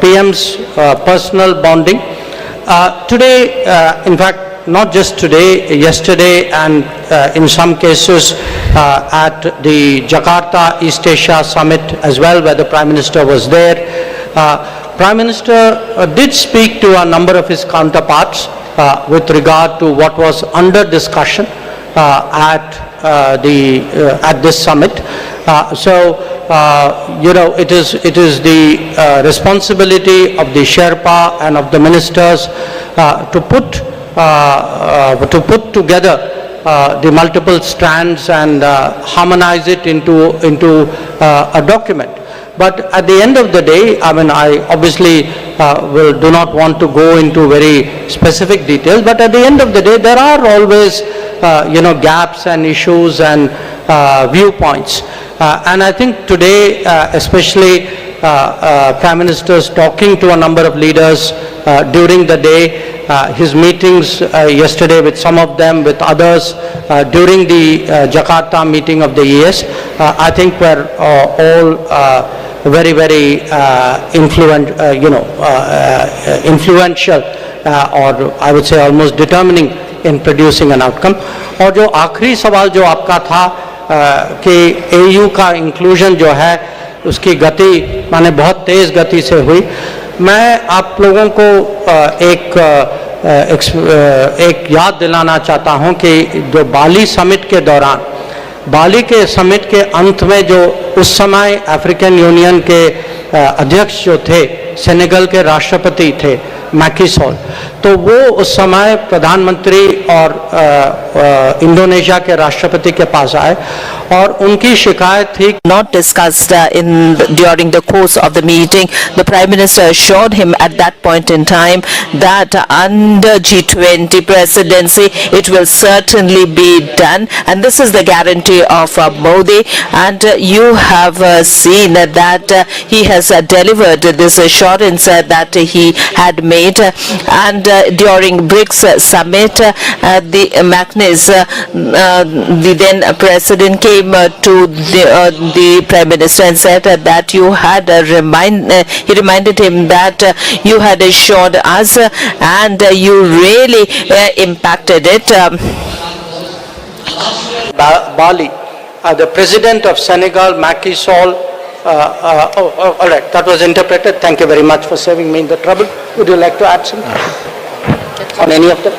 PM's personal bonding, today, in fact, not just today, yesterday, and in some cases at the Jakarta East Asia Summit as well, where the Prime Minister was there, Prime Minister did speak to a number of his counterparts with regard to what was under discussion at this summit. It is the responsibility of the Sherpa and of the ministers to put together the multiple strands and harmonize it into a document. But at the end of the day, I mean, I obviously do not want to go into very specific details, but at the end of the day, there are always, gaps and issues and viewpoints. And I think today, especially Prime Minister's talking to a number of leaders during the day, his meetings yesterday with some of them, with others, during the Jakarta meeting of the ES, I think were all very, very influential, or I would say almost determining in producing an outcome. और जो आखिरी सवाल जो आपका था कि AU का inclusion जो है उसकी गति माने बहुत तेज़ गति से हुई, मैं आप लोगों को एक याद दिलाना चाहता हूं कि जो बाली समिट के दौरान, बाली के समिट के अंत में जो उस समय अफ्रीकन यूनियन के अध्यक्ष जो थे, सेनेगल के राष्ट्रपति थे मैकी सॉल, तो वो उस समय प्रधानमंत्री और इंडोनेशिया के राष्ट्रपति के पास आए और उनकी शिकायत थी. Not discussed during the course of the meeting. The Prime Minister assured him at that point in time that under G20 presidency it will certainly be done, and this is the guarantee of Modi, and you have seen that he has delivered this assurance that he had made. And during BRICS summit, the Magnus, the then president, came to the Prime Minister and said that you had he reminded him that you had assured us and you really impacted it. Bali, the president of Senegal, Macky Sall, all right, that was interpreted. Thank you very much for saving me in the trouble. Would you like to add something on any of them?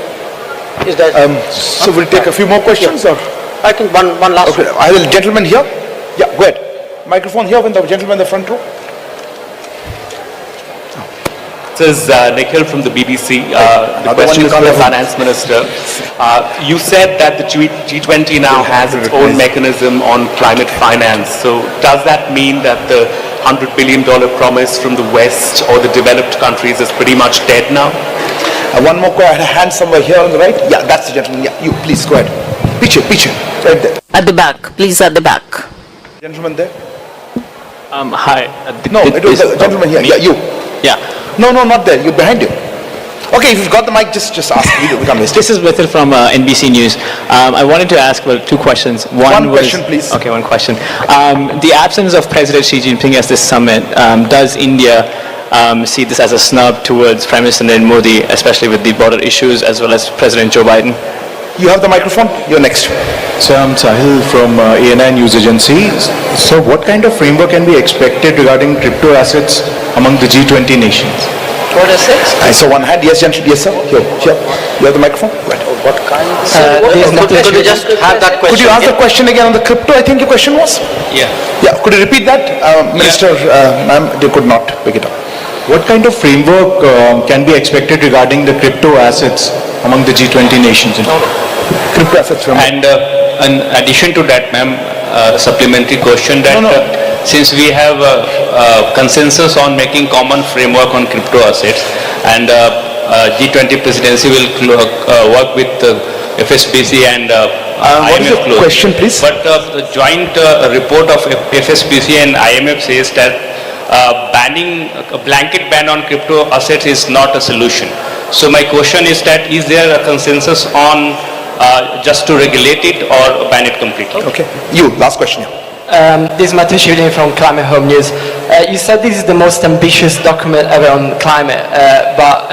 Is there? So we'll take a few more questions, or? I think one last. Okay, I will, gentleman here. Yeah, go ahead. Microphone here, when the gentleman in the front row. This is Nikhil from the BBC. The question is for the Finance Minister. You said that the G20 now has its own mechanism on climate finance. So does that mean that the $100 billion promise from the West or the developed countries is pretty much dead now? One more question. I had a hand somewhere here on the right. Yeah, that's the gentleman. Yeah, you, please, go ahead. Piche, right there. At the back, please, at the back. Gentleman there. Hi. No, it was the gentleman here. Yeah, you. Yeah. No, not there. You're behind you. Okay, if you've got the mic, just ask. This is Mithil from NBC News. I wanted to ask two questions. One question, please. Okay, one question. The absence of President Xi Jinping at this summit, does India see this as a snub towards Prime Minister Narendra Modi, especially with the border issues, as well as President Joe Biden? You have the microphone. You're next. So I'm Sahil from ANI News Agency. So what kind of framework can be expected regarding crypto assets among the G20 nations? What is it? I saw one hand. Yes, gentleman. Yes, sir. Here. You have the microphone? Right. What kind? Could you just have that question? Could you ask the question again on the crypto? I think your question was? Yeah. Yeah. Could you repeat that? Minister, ma'am, they could not pick it up. What kind of framework can be expected regarding the crypto assets among the G20 nations? Crypto assets from... And in addition to that, ma'am, supplementary question that since we have a consensus on making common framework on crypto assets and G20 presidency will work with FSBC and what is IMF the question, please? But the joint report of FSBC and IMF says that banning a blanket ban on crypto assets is not a solution. So my question is that is there a consensus on just to regulate it or ban it completely? Okay. You, last question. This is Matish Shivdin from Climate Home News. You said this is the most ambitious document ever on climate, but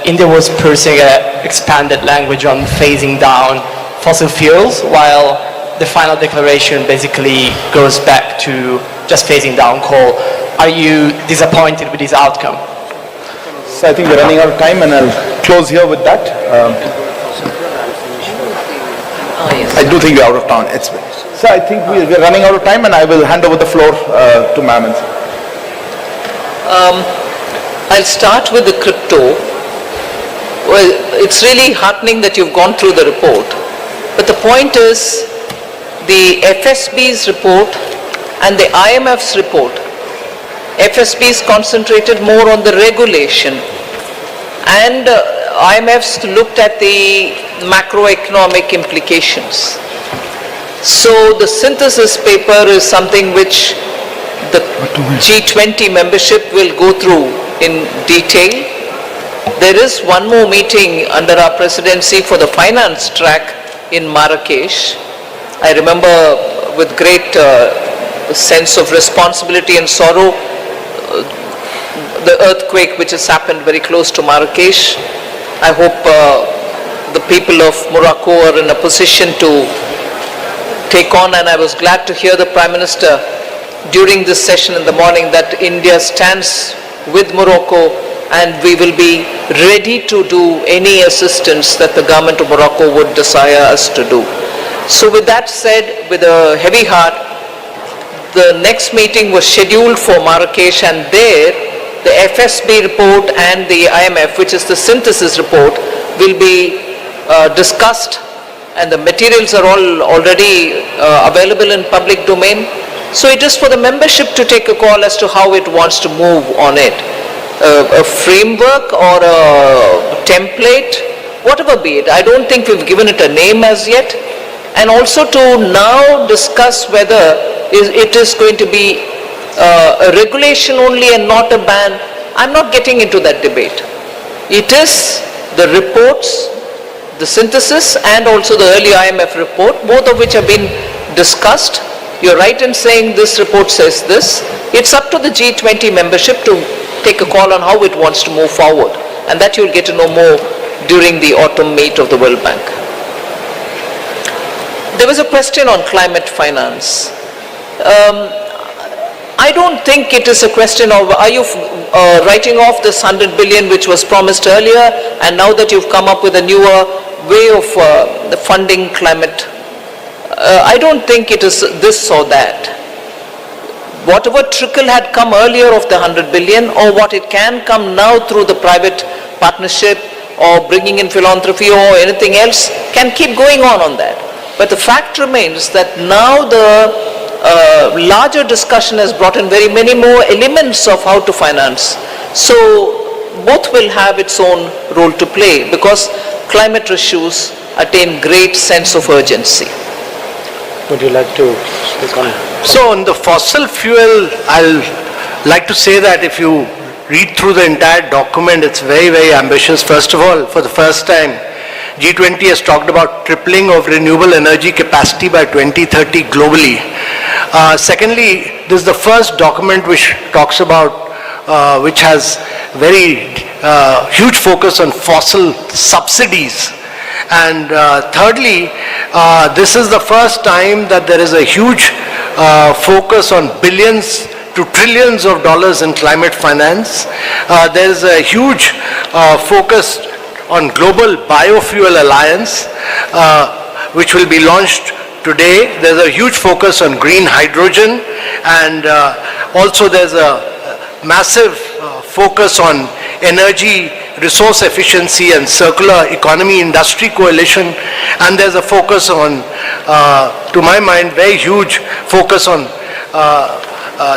India was pursuing an expanded language on phasing down fossil fuels, while the final declaration basically goes back to just phasing down coal. Are you disappointed with this outcome? So I think we're running out of time and I'll close here with that. I do think we're out of time. So I think we're running out of time and I will hand over the floor to ma'am. I'll start with the crypto. Well, it's really heartening that you've gone through the report. But the point is, the FSB's report and the IMF's report, FSB's concentrated more on the regulation and IMF's looked at the macroeconomic implications. So the synthesis paper is something which the G20 membership will go through in detail. There is one more meeting under our presidency for the finance track in Marrakesh. I remember with great sense of responsibility and sorrow the earthquake which has happened very close to Marrakesh. I hope the people of Morocco are in a position to take on, and I was glad to hear the Prime Minister during this session in the morning that India stands with Morocco and we will be ready to do any assistance that the government of Morocco would desire us to do. So with that said, with a heavy heart, the next meeting was scheduled for Marrakesh, and there the FSB report and the IMF, which is the synthesis report, will be discussed, and the materials are all already available in public domain. So it is for the membership to take a call as to how it wants to move on it. A framework or a template, whatever be it. I don't think we've given it a name as yet. And also to now discuss whether it is going to be a regulation only and not a ban. I'm not getting into that debate. It is the reports, the synthesis, and also the early IMF report, both of which have been discussed. You're right in saying this report says this. It's up to the G20 membership to take a call on how it wants to move forward. And that you'll get to know more during the autumn meet of the World Bank. There was a question on climate finance. I don't think it is a question of are you writing off this 100 billion which was promised earlier, and now that you've come up with a newer way of the funding climate. I don't think it is this or that. Whatever trickle had come earlier of the 100 billion or what it can come now through the private partnership or bringing in philanthropy or anything else can keep going on that. But the fact remains that now the larger discussion has brought in very many more elements of how to finance. So both will have its own role to play because climate issues attain great sense of urgency. Would you like to speak on? So on the fossil fuel, I'll like to say that if you read through the entire document, it's very, very ambitious. First of all, for the first time, G20 has talked about tripling of renewable energy capacity by 2030 globally. Secondly, this is the first document which talks about, which has very huge focus on fossil subsidies. And thirdly, this is the first time that there is a huge focus on billions to trillions of dollars in climate finance. There is a huge focus on Global Biofuel Alliance, which will be launched today. There's a huge focus on green hydrogen, and also there's a massive focus on energy resource efficiency and circular economy industry coalition, and there's a focus on, to my mind, very huge focus on,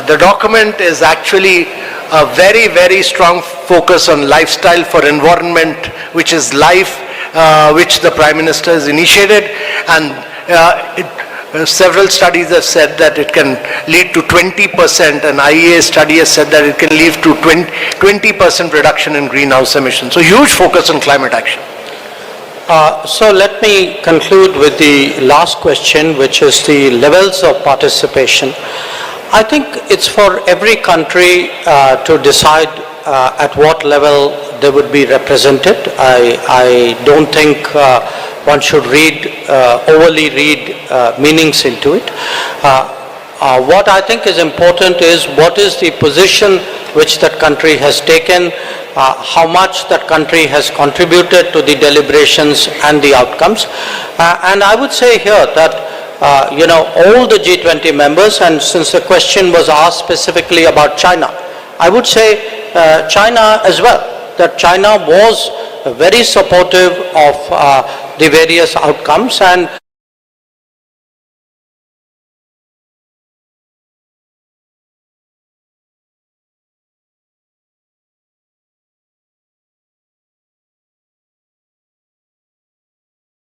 the document is actually a very, very strong focus on lifestyle for environment, which is life, which the Prime Minister has initiated, and several studies have said that it can lead to 20%, and IEA study has said that it can lead to 20% reduction in greenhouse emissions. So huge focus on climate action. So let me conclude with the last question, which is the levels of participation. I think it's for every country to decide at what level they would be represented. I don't think one should overly read meanings into it. What I think is important is what is the position which that country has taken, how much that country has contributed to the deliberations and the outcomes. And I would say here that all the G20 members, and since the question was asked specifically about China, I would say China as well, that China was very supportive of the various outcomes, and